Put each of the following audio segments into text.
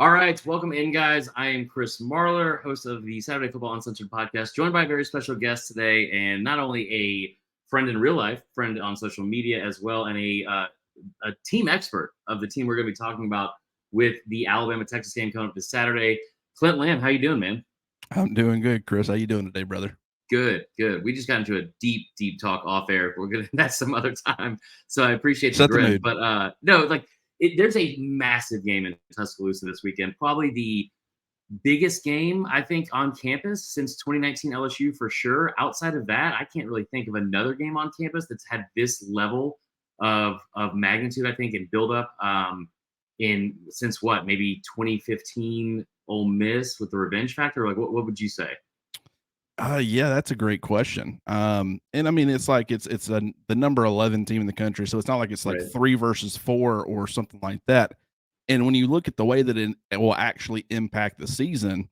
All right, welcome in, guys. I am Chris Marler, host of the Saturday Football Uncensored podcast, joined by a very special guest today, and not only a friend in real life, friend on social media as well, and a team expert of the team we're going to be talking about with the Alabama-Texas game coming up this Saturday. Clint Lamb, how you doing, man? I'm doing good, Chris. How you doing today, brother? Good, good. We just got into a deep talk off air. We're gonna that's some other time. So I appreciate the Set the grin. mood. But no, there's a massive game in Tuscaloosa this weekend. Probably the biggest game I think on campus since 2019 LSU for sure. Outside of that, I can't really think of another game on campus that's had this level of magnitude, I think, and build up in since what, maybe 2015 Ole Miss with the revenge factor. Like what would you say? Yeah, that's a great question. And I mean, it's like the number 11 team in the country, so it's not like it's like Right. 3 versus 4 or something like that. And when you look at the way that it will actually impact the season,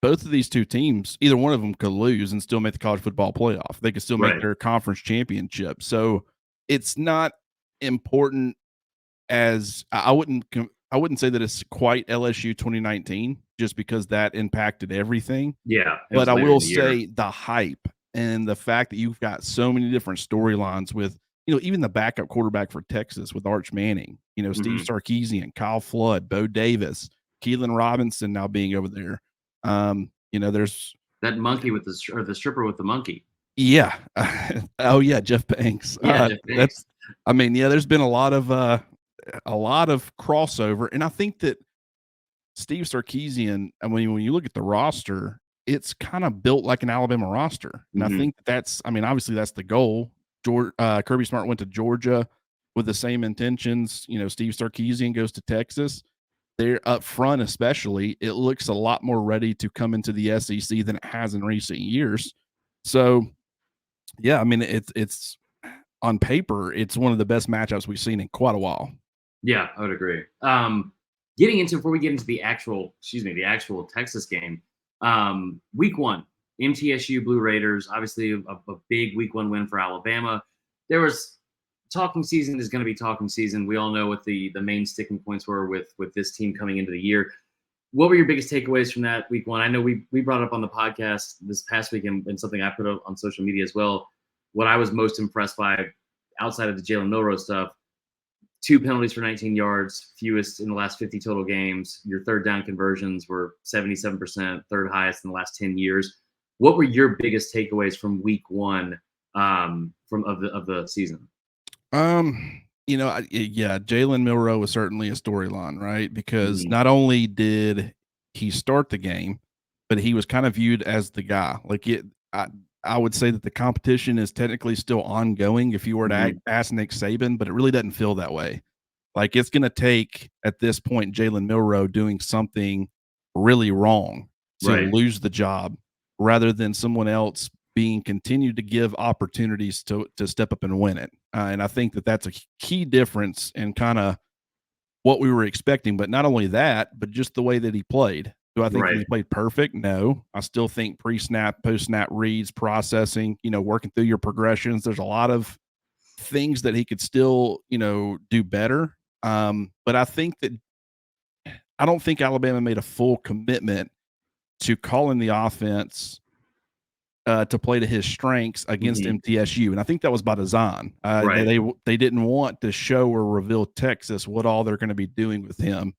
both of these two teams, either one of them could lose and still make the college football playoff. They could still make Right. their conference championship. So it's not important as I wouldn't say that it's quite LSU 2019 just because that impacted everything. Yeah, it But was I later in will the year. say the hype and the fact that you've got so many different storylines with, even the backup quarterback for Texas with Arch Manning, Steve Mhm. Sarkisian, Kyle Flood, Bo Davis, Keelan Robinson now being over there. There's That monkey with the stripper with the monkey. yeah. Oh yeah, Jeff Banks. Yeah, Jeff Banks. That's I mean, yeah, there's been a lot of crossover, and I think that Steve Sarkisian, I mean, when you look at the roster, it's kind of built like an Alabama roster. And I Mhm. think obviously that's the goal. Kirby Smart went to Georgia with the same intentions. Steve Sarkisian goes to Texas. They're up front, especially. It looks a lot more ready to come into the SEC than it has in recent years. So, yeah, I mean, it's on paper, it's one of the best matchups we've seen in quite a while. Yeah, I would agree. Before we get into the actual Texas game, week one, MTSU Blue Raiders, obviously a big week one win for Alabama. There was talking season is going to be talking season. We all know what the main sticking points were with this team coming into the year. What were your biggest takeaways from that week one? I know we brought up on the podcast this past week and something I put up on social media as well. What I was most impressed by outside of the Jalen Milroe stuff, 2 penalties for 19 yards, fewest in the last 50 total games. Your third down conversions were 77%, third highest in the last 10 years. What were your biggest takeaways from week one of the season? Yeah, Jalen Milroe was certainly a storyline, right? Because Mm-hmm. not only did he start the game, but he was kind of viewed as the guy. I would say that the competition is technically still ongoing if you were to Mm-hmm. ask Nick Saban, but it really doesn't feel that way. Like it's going to take at this point Jalen Milroe doing something really wrong to Right. lose the job, rather than someone else being continued to give opportunities to step up and win it. And I think that that's a key difference in kind of what we were expecting. But not only that, but just the way that he played. Do I think that Right. he played perfect? No. I still think pre-snap, post-snap reads, processing, working through your progressions. There's a lot of things that he could still, do better. But I don't think Alabama made a full commitment to calling the offense to play to his strengths against Mm-hmm. MTSU, and I think that was by design. Right. They didn't want to show or reveal Texas what all they're going to be doing with him,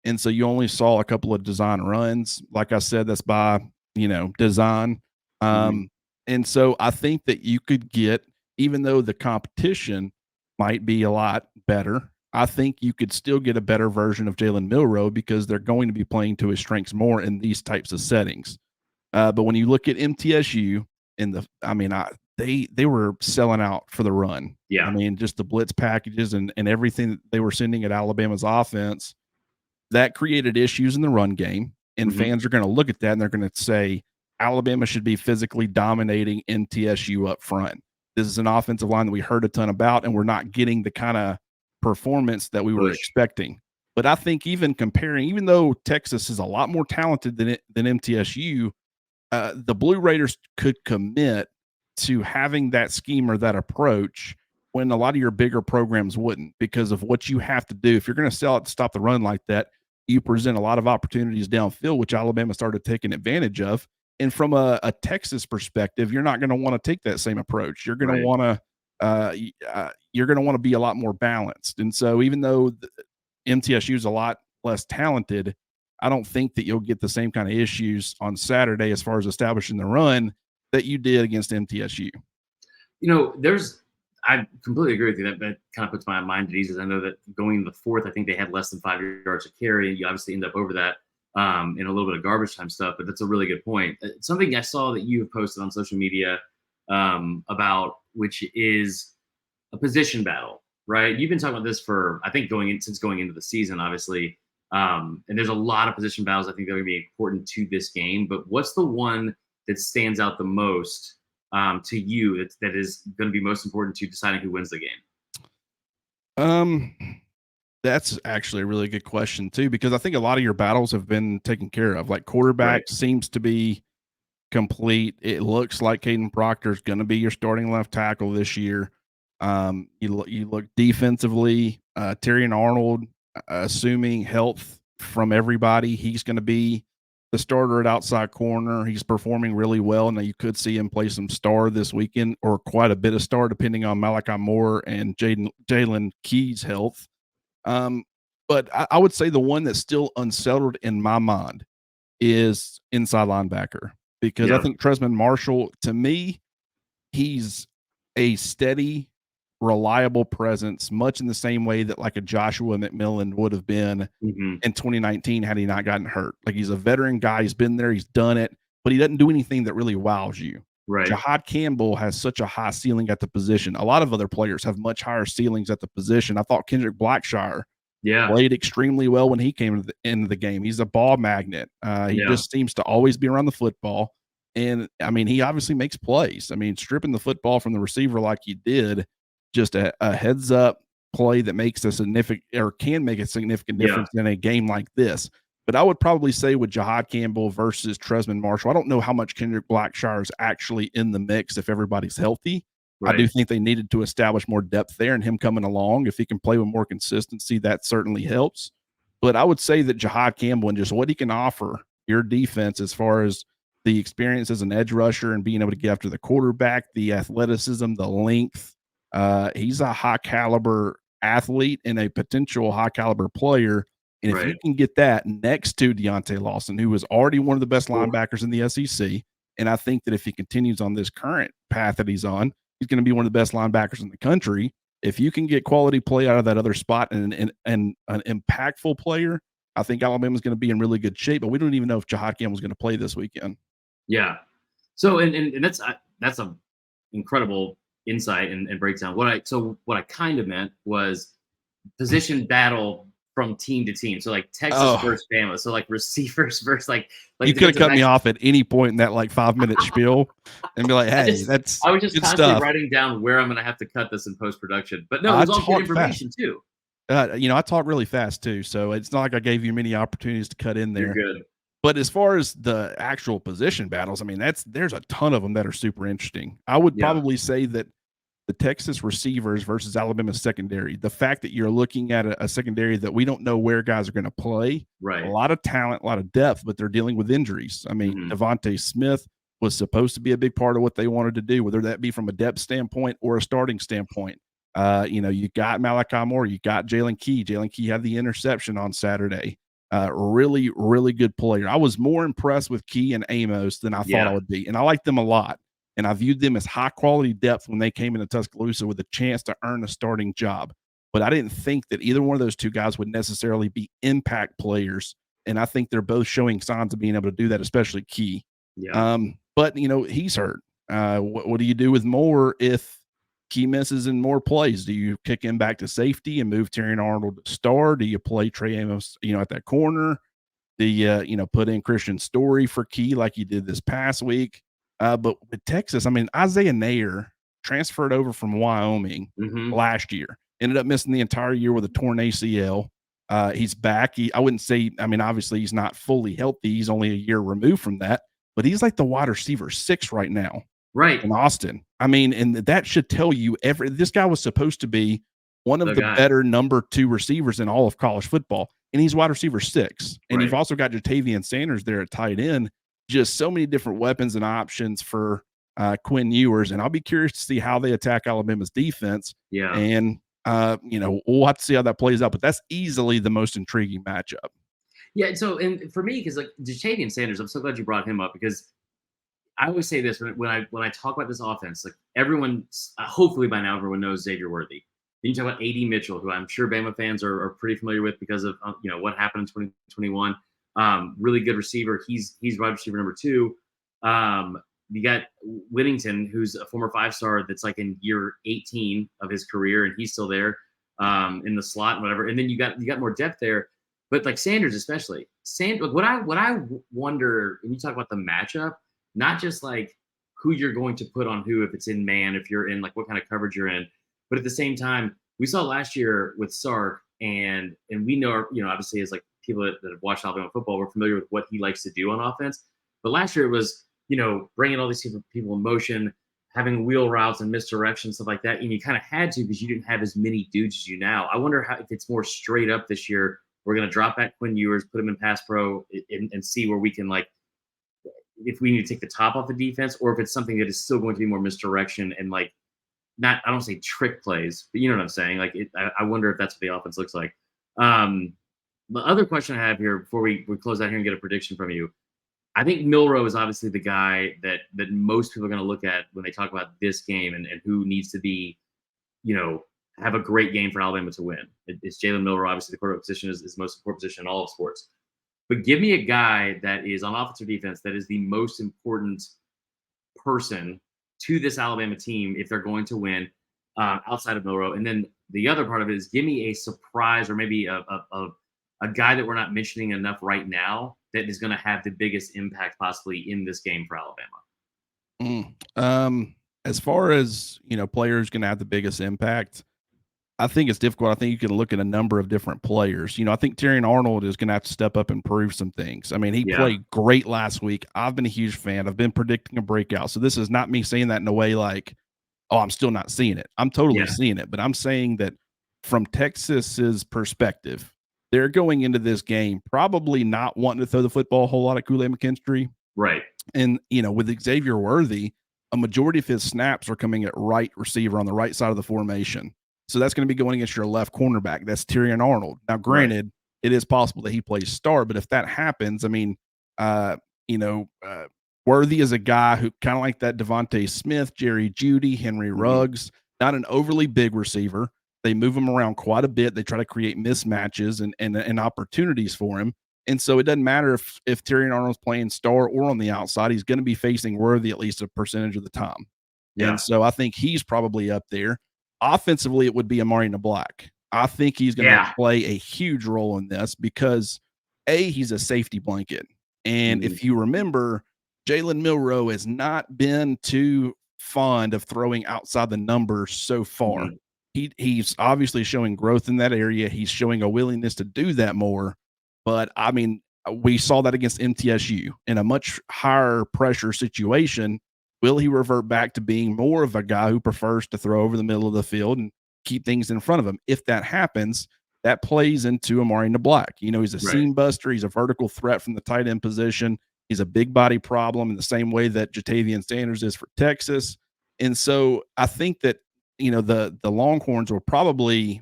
and so you only saw a couple of design runs. Like I said, that's by design. Mm-hmm. And so I think that you could get, even though the competition might be a lot better, I think you could still get a better version of Jalen Milroe because they're going to be playing to his strengths more in these types of settings. But when you look at MTSU they were selling out for the run. I Yeah. mean, just the blitz packages and everything that they were sending at Alabama's offense, that created issues in the run game. And Mm-hmm. fans are going to look at that and they're going to say Alabama should be physically dominating MTSU up front. This is an offensive line that we heard a ton about, and we're not getting the kind of performance that we were Push. expecting. But I think even though Texas is a lot more talented than MTSU, the Blue Raiders could commit to having that scheme or that approach when a lot of your bigger programs wouldn't, because of what you have to do. If you're going to sell it to stop the run like that, you present a lot of opportunities downfield, which Alabama started taking advantage of. And from a Texas perspective, you're not going to want to take that same approach. You're going to want to you're going to want to be a lot more balanced. And so, even though MTSU is a lot less talented, I don't think that you'll get the same kind of issues on Saturday as far as establishing the run that you did against MTSU. I completely agree with you. That kind of puts my mind at ease. I know that going into the fourth, I think they had less than 5 yards to carry, and you obviously end up over that in a little bit of garbage time stuff. But that's a really good point. Something I saw that you have posted on social media about, which is a position battle, right? You've been talking about this for, I think, since going into the season, obviously. And there's a lot of position battles I think that are going to be important to this game. But what's the one that stands out the most to you that is going to be most important to deciding who wins the game? That's actually a really good question too, because I think a lot of your battles have been taken care of. Like quarterback seems to be complete. It looks like Caden Proctor is going to be your starting left tackle this year. You look defensively, Terry and Arnold, assuming health from everybody, he's going to be the starter at outside corner. He's performing really well. Now you could see him play some star this weekend, or quite a bit of star, depending on Malachi Moore and Jalen Key's health. But I would say the one that's still unsettled in my mind is inside linebacker, because I think Tresman Marshall, to me, he's a steady, reliable presence, much in the same way that like a Joshua McMillan would have been in 2019 had he not gotten hurt. Like, he's a veteran guy. He's been there. He's done it, but he doesn't do anything that really wows you. Right. Jahad Campbell has such a high ceiling at the position. A lot of other players have much higher ceilings at the position. I thought Kendrick Blackshire played extremely well when he came into the game. He's a ball magnet. He just seems to always be around the football. And I mean, he obviously makes plays. I mean, stripping the football from the receiver like he did, just a heads up play that makes a significant, or can make a significant difference in a game like this. But I would probably say with Jahad Campbell versus Tresman Marshall, I don't know how much Kendrick Blackshire is actually in the mix if everybody's healthy. I do think they needed to establish more depth there, and him coming along, if he can play with more consistency, that certainly helps. But I would say that Jahad Campbell and just what he can offer your defense as far as the experience as an edge rusher and being able to get after the quarterback, the athleticism, the length. He's a high caliber athlete and a potential high caliber player. And if you can get that next to Deontay Lawson, who is already one of the best linebackers in the SEC, and I think that if he continues on this current path that he's on, he's going to be one of the best linebackers in the country. If you can get quality play out of that other spot and an impactful player, I think Alabama's going to be in really good shape. But we don't even know if Jahad Campbell's going to play this weekend. Yeah. So and that's a incredible insight and breakdown. What I kind of meant was position battle from team to team. So like Texas versus Bama. So like receivers versus like you could have cut me off at any point in that like 5-minute spiel and be like, hey, I was just constantly writing down where I'm going to have to cut this in post-production. But no, it was all good information too. I talk really fast too, so it's not like I gave you many opportunities to cut in there. You're good. But as far as the actual position battles, I mean, there's a ton of them that are super interesting. I would probably say that the Texas receivers versus Alabama secondary, the fact that you're looking at a secondary that we don't know where guys are going to play, a lot of talent, a lot of depth, but they're dealing with injuries. I mean, Devontae Smith was supposed to be a big part of what they wanted to do, whether that be from a depth standpoint or a starting standpoint. You got Malachi Moore, you got Jalen Key. Jalen Key had the interception on Saturday. Really, really good player. I was more impressed with Key and Amos than I thought I would be, and I liked them a lot. And I viewed them as high-quality depth when they came into Tuscaloosa with a chance to earn a starting job. But I didn't think that either one of those two guys would necessarily be impact players, and I think they're both showing signs of being able to do that, especially Key. But, he's hurt. What do you do with Moore if Key misses in more plays? Do you kick him back to safety and move Terry and Arnold to star? Do you play Trey Amos, at that corner? Do you, put in Christian Story for Key like you did this past week? But with Texas, I mean, Isaiah Nair transferred over from Wyoming last year, ended up missing the entire year with a torn ACL. He's back. I wouldn't say, I mean, obviously he's not fully healthy. He's only a year removed from that, but he's like the wide receiver 6 right now. In Austin. I mean, and that should tell you this guy was supposed to be one of the better number 2 receivers in all of college football. and he's wide receiver 6. And you've Right. also got Jatavian Sanders there at tight end. Just so many different weapons and options for Quinn Ewers. And I'll be curious to see how they attack Alabama's defense. Yeah. And, we'll have to see how that plays out. But that's easily the most intriguing matchup. Yeah. So, and for me, because like Jatavian Sanders, I'm so glad you brought him up because I always say this when I talk about this offense, like everyone, hopefully by now everyone knows Xavier Worthy. Then you talk about AD Mitchell, who I'm sure Bama fans are pretty familiar with because of what happened in 2021. Really good receiver. He's wide receiver number 2. You got Whittington, who's a former 5-star that's like in year 18 of his career, and he's still there in the slot and whatever. And then you got more depth there, but like Sanders especially. What I wonder when you talk about the matchup, not just like who you're going to put on who, if it's in man, if you're in like what kind of coverage you're in, but at the same time, we saw last year with Sark, and we know, obviously as like people that have watched Alabama football, we're familiar with what he likes to do on offense. But last year it was, bringing all these people in motion, having wheel routes and misdirection, stuff like that. And you kind of had to because you didn't have as many dudes as you now. I wonder if it's more straight up this year. We're going to drop back Quinn Ewers, put him in pass pro, and see where we can like, if we need to take the top off the defense, or if it's something that is still going to be more misdirection and like, I don't say trick plays, but you know what I'm saying? Like, I wonder if that's what the offense looks like. The other question I have here before we close out here and get a prediction from you, I think Milroe is obviously the guy that most people are going to look at when they talk about this game and who needs to be, have a great game for Alabama to win. It's Jalen Milroe. Obviously, the quarterback position is the most important position in all of sports. But give me a guy that is on offense or defense that is the most important person to this Alabama team if they're going to win outside of Milroe. And then the other part of it is give me a surprise or maybe a guy that we're not mentioning enough right now that is going to have the biggest impact possibly in this game for Alabama. As far as, players going to have the biggest impact, I think it's difficult. I think you can look at a number of different players. I think Terrion Arnold is going to have to step up and prove some things. I mean, he played great last week. I've been a huge fan. I've been predicting a breakout. So this is not me saying that in a way like, oh, I'm still not seeing it. I'm totally seeing it. But I'm saying that from Texas's perspective, they're going into this game probably not wanting to throw the football a whole lot at Kool-Aid McKinstry. Right. And, with Xavier Worthy, a majority of his snaps are coming at right receiver on the right side of the formation. So that's going to be going against your left cornerback. That's Terrion Arnold. Now, granted, it is possible that he plays star, but if that happens, I mean, Worthy is a guy who kind of like that Devontae Smith, Jerry Jeudy, Henry Ruggs, not an overly big receiver. They move him around quite a bit. They try to create mismatches and opportunities for him. And so it doesn't matter if Terrion Arnold's playing star or on the outside, he's going to be facing Worthy at least a percentage of the time. Yeah. And so I think he's probably up there. Offensively, it would be Amari Nablack. I think he's going to play a huge role in this because, he's a safety blanket. And if you remember, Jalen Milroe has not been too fond of throwing outside the numbers so far. He's obviously showing growth in that area. He's showing a willingness to do that more. But, I mean, we saw that against MTSU in a much higher pressure situation. Will he revert back to being more of a guy who prefers to throw over the middle of the field and keep things in front of him? If that happens, that plays into Amari Nablack. He's a seam buster. He's a vertical threat from the tight end position. He's a big body problem in the same way that Jatavian Sanders is for Texas. And so I think that, the Longhorns will probably,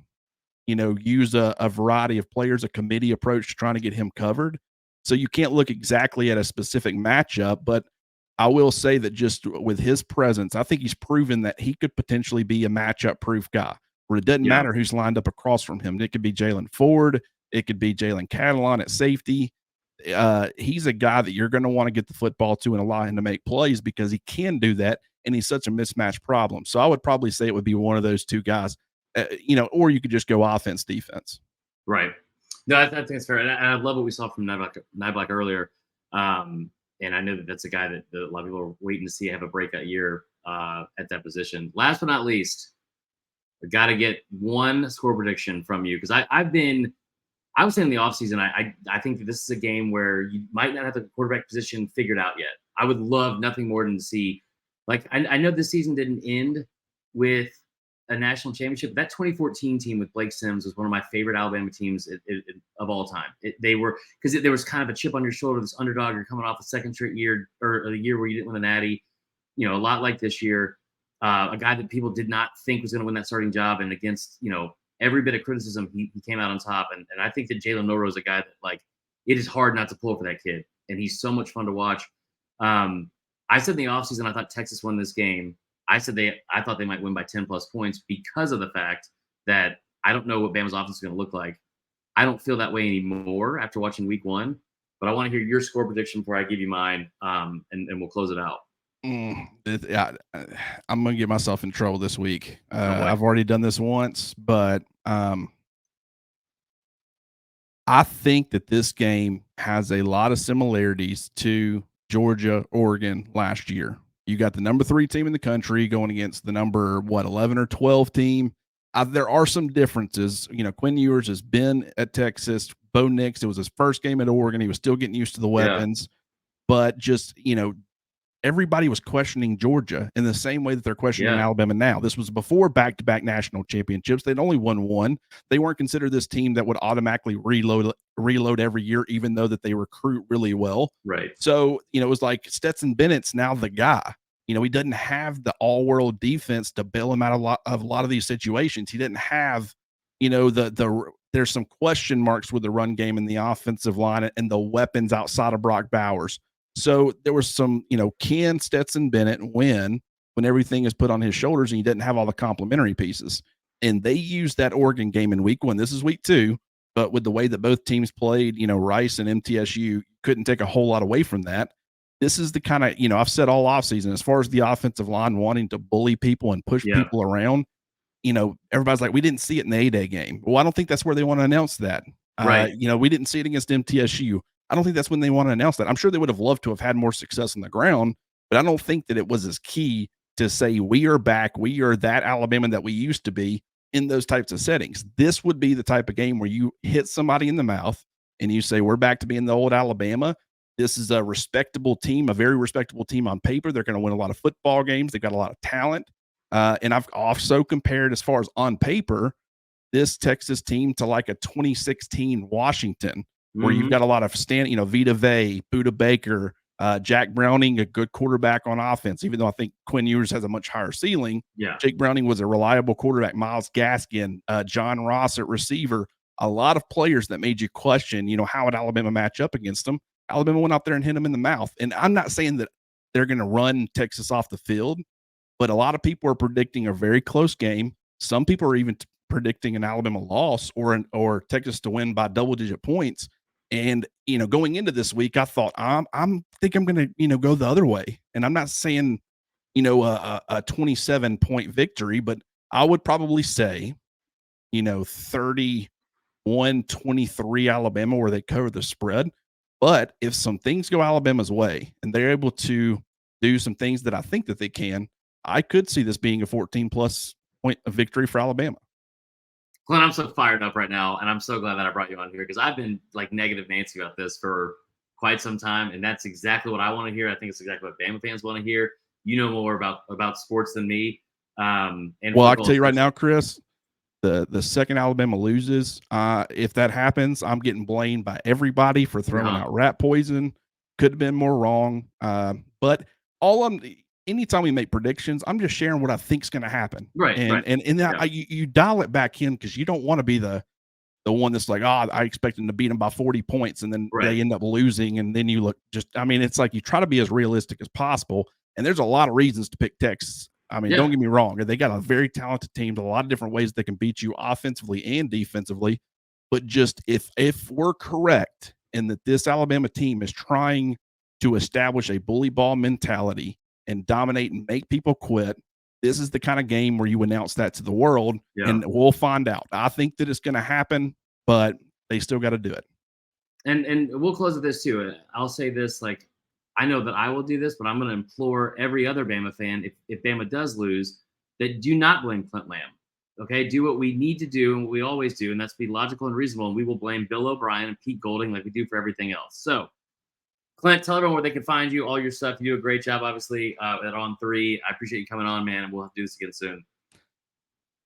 use a variety of players, a committee approach to trying to get him covered. So you can't look exactly at a specific matchup, but I will say that just with his presence, I think he's proven that he could potentially be a matchup-proof guy where it doesn't matter who's lined up across from him. It could be Jalen Ford. It could be Jalen Catalon at safety. He's a guy that you're going to want to get the football to and allow him to make plays because he can do that, and he's such a mismatch problem. So I would probably say it would be one of those two guys, or you could just go offense, defense. Right. No, I think it's fair. And I love what we saw from Nyblack earlier. And I know that that's a guy that a lot of people are waiting to see have a breakout year at that position. Last but not least, I got to get one score prediction from you because I was saying in the offseason, I think that this is a game where you might not have the quarterback position figured out yet. I would love nothing more than to see, like, I know this season didn't end with a national championship. That 2014 team with Blake Sims was one of my favorite Alabama teams of all time. They were, because there was kind of a chip on your shoulder, this underdog. You're coming off a second straight year, or a year where you didn't win the Natty. A lot like this year. A guy that people did not think was going to win that starting job, and against every bit of criticism, he came out on top. And I think that Jalen Milroe is a guy that, like, it is hard not to pull for that kid, and he's so much fun to watch. I said in the offseason I thought Texas won this game. I thought they might win by 10 plus points because of the fact that I don't know what Bama's offense is going to look like. I don't feel that way anymore after watching week 1, but I want to hear your score prediction before I give you mine, and we'll close it out. Yeah, I'm going to get myself in trouble this week. I've already done this once, but I think that this game has a lot of similarities to Georgia, Oregon last year. You got the number 3 team in the country going against the number 11 or 12 team. There are some differences. Quinn Ewers has been at Texas. Bo Nix, it was his first game at Oregon. He was still getting used to the weapons, but just everybody was questioning Georgia in the same way that they're questioning Alabama now. This was before back-to-back national championships. They'd only won 1. They weren't considered this team that would automatically reload every year, even though that they recruit really well. Right. So, it was like Stetson Bennett's now the guy. He doesn't have the all-world defense to bail him out of a lot of these situations. He didn't have, there's some question marks with the run game and the offensive line and the weapons outside of Brock Bowers. So there was some, can Stetson Bennett win when everything is put on his shoulders and he didn't have all the complementary pieces? And they used that Oregon game in week 1. This is week 2, but with the way that both teams played, Rice and MTSU couldn't take a whole lot away from that. This is the kind of, I've said all offseason, as far as the offensive line wanting to bully people and push people around, everybody's like, we didn't see it in the A-Day game. Well, I don't think that's where they want to announce that. Right. We didn't see it against MTSU. I don't think that's when they want to announce that. I'm sure they would have loved to have had more success on the ground, but I don't think that it was as key to say we are back, we are that Alabama that we used to be in those types of settings. This would be the type of game where you hit somebody in the mouth and you say, we're back to being the old Alabama. This is a respectable team, a very respectable team on paper. They're going to win a lot of football games. They've got a lot of talent. And I've also compared, as far as on paper, this Texas team to like a 2016 Washington, where you've got a lot of Vita Vea, Buda Baker, Jack Browning, a good quarterback on offense, even though I think Quinn Ewers has a much higher ceiling. Yeah. Jake Browning was a reliable quarterback. Miles Gaskin, John Ross at receiver, a lot of players that made you question, how would Alabama match up against them? Alabama went out there and hit them in the mouth. And I'm not saying that they're going to run Texas off the field, but a lot of people are predicting a very close game. Some people are even predicting an Alabama loss or Texas to win by double-digit points. And, going into this week, I thought, I'm going to, go the other way. And I'm not saying, a 27-point victory, but I would probably say, 31-23 Alabama, where they cover the spread. But if some things go Alabama's way and they're able to do some things that I think that they can, I could see this being a 14-plus point victory for Alabama. Clint, I'm so fired up right now, and I'm so glad that I brought you on here, because I've been like negative Nancy about this for quite some time, and that's exactly what I want to hear. I think it's exactly what Bama fans want to hear. You know more about sports than me. And well, I can tell you right now, Chris, the second Alabama loses, if that happens, I'm getting blamed by everybody for throwing out rat poison. Could have been more wrong. But anytime we make predictions, I'm just sharing what I think is going to happen. Right. And you dial it back in, because you don't want to be the one that's like, I expect them to beat them by 40 points, and then they end up losing. And then you look it's like you try to be as realistic as possible. And there's a lot of reasons to pick Texas. Don't get me wrong. They got a very talented team, a lot of different ways they can beat you offensively and defensively. But just if we're correct in that this Alabama team is trying to establish a bully ball mentality and dominate and make people quit, this is the kind of game where you announce that to the world, and we'll find out. I think that it's going to happen, but they still got to do it. And we'll close with this too. I'll say this, like, I know that I will do this, but I'm going to implore every other Bama fan, if Bama does lose, that do not blame Clint Lamb. Okay, do what we need to do and what we always do, and that's be logical and reasonable. And we will blame Bill O'Brien and Pete Golding like we do for everything else. So, Clint, tell everyone where they can find you, all your stuff. You do a great job, obviously, at On3. I appreciate you coming on, man, and we'll have to do this again soon.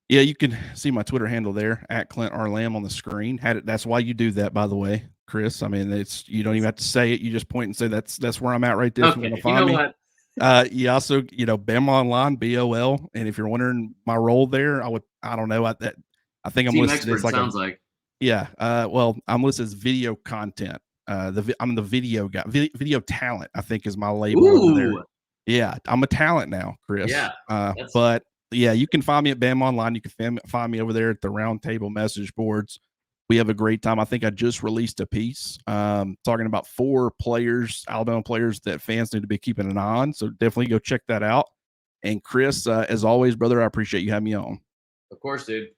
Yeah, you can see my Twitter handle there at Clint R. Lamb on the screen. That's why you do that, by the way, Chris. I mean, you don't even have to say it. You just point and say that's where I'm at right there. If you want to Okay, you find know me. what? You also, BamaOnline, BOL. And if you're wondering my role there, I don't know. I think I'm Team listed as expert like sounds like. yeah. Well, I'm listed as video content. I'm the video guy, video talent, I think is my label over there. Ooh, Yeah, I'm a talent now, Chris. yeah, that's But yeah, you can find me at BamaOnline. You can find me over there at the round table message boards. We have a great time. I think I just released a piece talking about 4 players, Alabama players that fans need to be keeping an eye on. So definitely go check that out. And Chris, as always, brother, I appreciate you having me on. of course, dude.